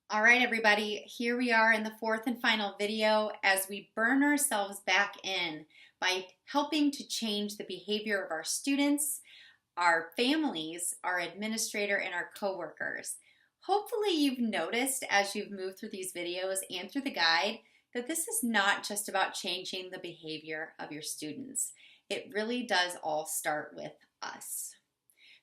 All right, everybody, here we are in the fourth and final video as we burn ourselves back in by helping to change the behavior of our students, our families, our administrator, and our coworkers. Hopefully you've noticed as you've moved through these videos and through the guide that this is not just about changing the behavior of your students. It really does all start with us.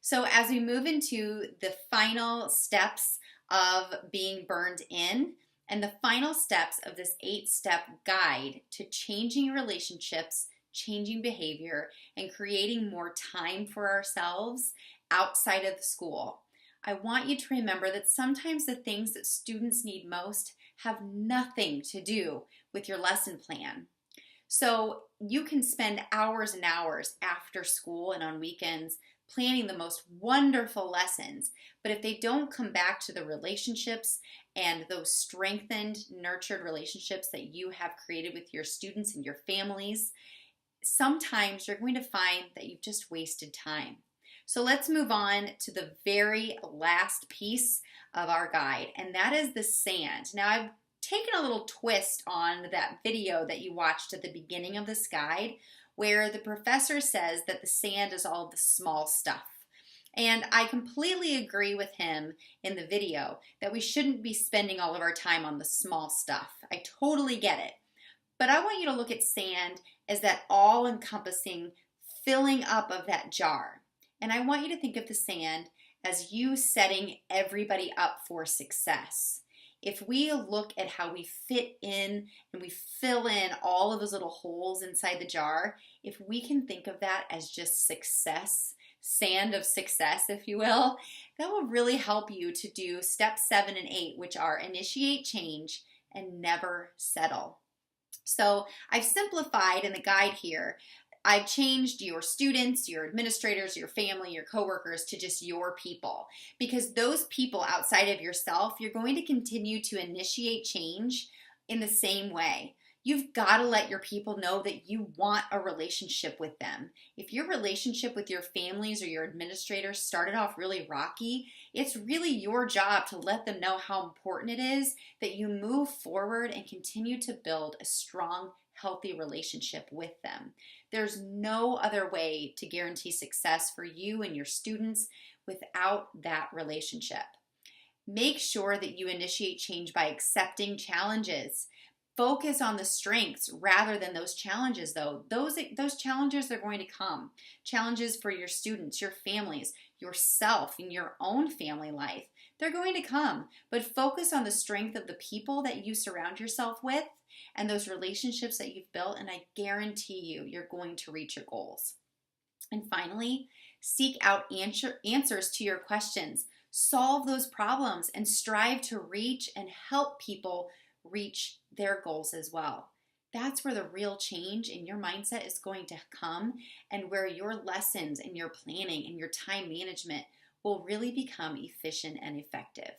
So as we move into the final steps of being burned in and the final steps of this 8-step guide to changing relationships, changing behavior, and creating more time for ourselves outside of the school, I want you to remember that sometimes the things that students need most have nothing to do with your lesson plan. So you can spend hours and hours after school and on weekends planning the most wonderful lessons, but if they don't come back to the relationships and those strengthened, nurtured relationships that you have created with your students and your families, sometimes you're going to find that you've just wasted time. So let's move on to the very last piece of our guide, and that is the sand. Now, I've taken a little twist on that video that you watched at the beginning of this guide, where the professor says that the sand is all the small stuff. And I completely agree with him in the video that we shouldn't be spending all of our time on the small stuff. I totally get it. But I want you to look at sand as that all-encompassing filling up of that jar. And I want you to think of the sand as you setting everybody up for success. If we look at how we fit in and we fill in all of those little holes inside the jar, if we can think of that as just success, sand of success, if you will, that will really help you to do steps 7 and 8, which are initiate change and never settle. So I've simplified in the guide here. I've changed your students, your administrators, your family, your coworkers to just your people, because those people outside of yourself, you're going to continue to initiate change in the same way. You've got to let your people know that you want a relationship with them. If your relationship with your families or your administrators started off really rocky, it's really your job to let them know how important it is that you move forward and continue to build a strong, healthy relationship with them. There's no other way to guarantee success for you and your students without that relationship. Make sure that you initiate change by accepting challenges. Focus on the strengths rather than those challenges, though. Those challenges are going to come. Challenges for your students, your families, yourself, in your own family life. They're going to come, but focus on the strength of the people that you surround yourself with and those relationships that you've built, and I guarantee you're going to reach your goals. And finally, seek out answers to your questions. Solve those problems and strive to reach and help people reach their goals as well. That's where the real change in your mindset is going to come, and where your lessons and your planning and your time management will really become efficient and effective.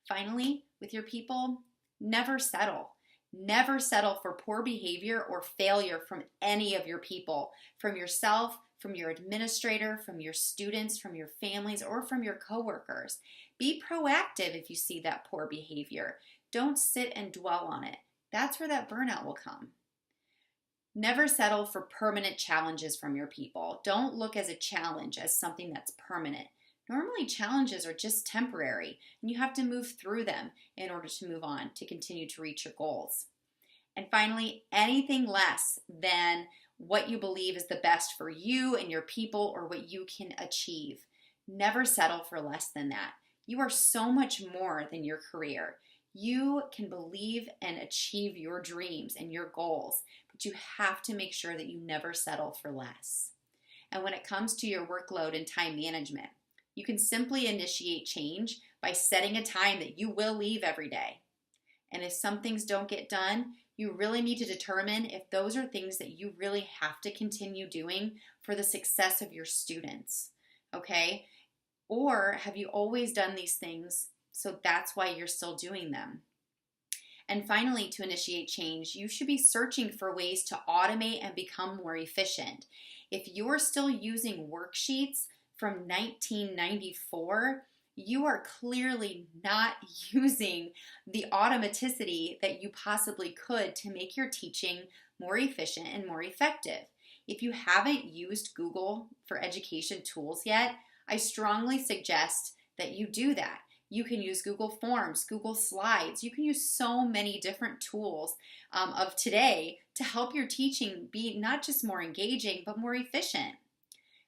Finally, with your people, never settle. Never settle for poor behavior or failure from any of your people, from yourself, from your administrator, from your students, from your families, or from your coworkers. Be proactive if you see that poor behavior. Don't sit and dwell on it. That's where that burnout will come. Never settle for permanent challenges from your people. Don't look as a challenge as something that's permanent. Normally, challenges are just temporary, and you have to move through them in order to move on to continue to reach your goals. And finally, anything less than what you believe is the best for you and your people, or what you can achieve. Never settle for less than that. You are so much more than your career. You can believe and achieve your dreams and your goals, but you have to make sure that you never settle for less. And when it comes to your workload and time management, you can simply initiate change by setting a time that you will leave every day. And if some things don't get done, you really need to determine if those are things that you really have to continue doing for the success of your students, okay? Or have you always done these things, so that's why you're still doing them? And finally, to initiate change, you should be searching for ways to automate and become more efficient. If you're still using worksheets from 1994, you are clearly not using the automaticity that you possibly could to make your teaching more efficient and more effective. If you haven't used Google for education tools yet, I strongly suggest that you do that. You can use Google Forms, Google Slides. You can use so many different tools of today to help your teaching be not just more engaging, but more efficient.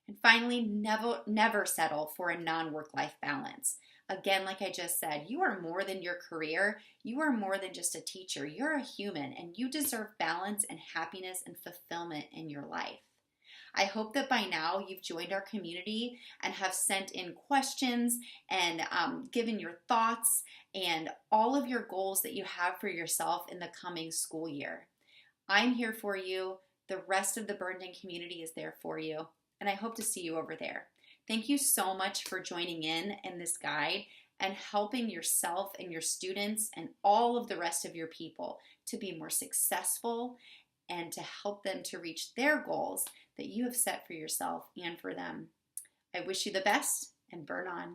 And finally, never settle for a non-work-life balance. Again, like I just said, you are more than your career. You are more than just a teacher. You're a human, and you deserve balance and happiness and fulfillment in your life. I hope that by now you've joined our community and have sent in questions and given your thoughts and all of your goals that you have for yourself in the coming school year. I'm here for you. The rest of the Burned In community is there for you, and I hope to see you over there. Thank you so much for joining in this guide and helping yourself and your students and all of the rest of your people to be more successful and to help them to reach their goals that you have set for yourself and for them. I wish you the best, and burn on.